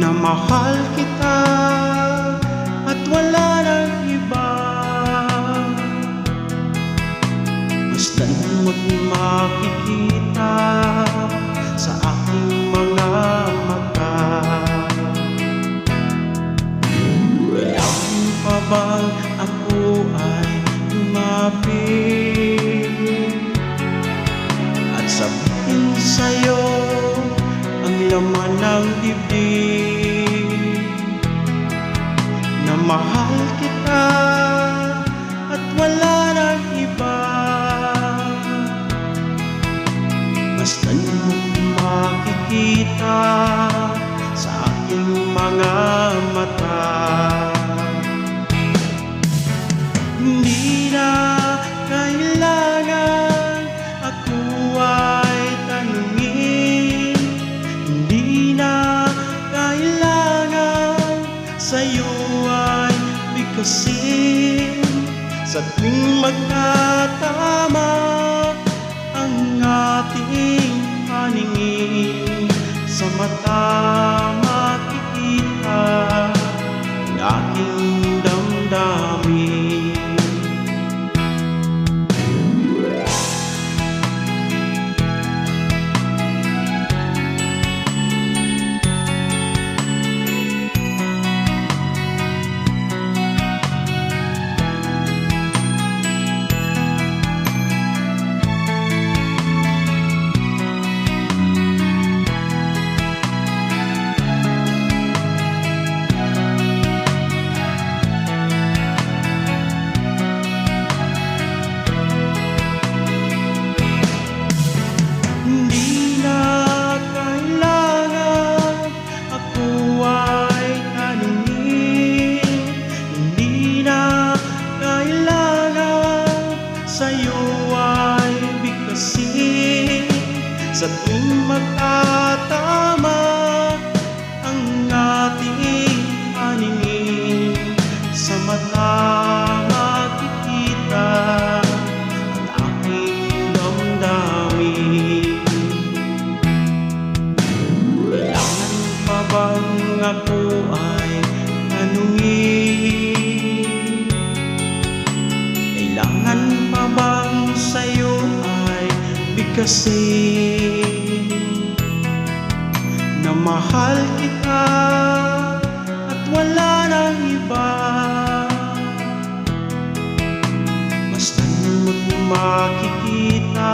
na mahal kita at wala nang iba. Basta't mo't makikita sa aking mga mata. Kailangan pa bang ako ay lumapit at sabihin sa'yo ang laman ng dibdib, na mahal kita at wala nang iba. Basta't mo't makikita sa aking mga mata. Hindi na kailangan ako ay tanungin, hindi na kailangan sa'yo ay bigkasin. Sa tuwing magkatama ang ating paningin, sa mata makikita ang aking damdamin. Sa'yo ay bigkasin. Sa tuwing magkatama ang ating paningin, sa mata makikita ang aking damdamin. Kailangan pa bang ako ay tanungin? Kailangan pa bang sa'yo ay bigkasin, na mahal kita at wala nang iba. Basta't mo't makikita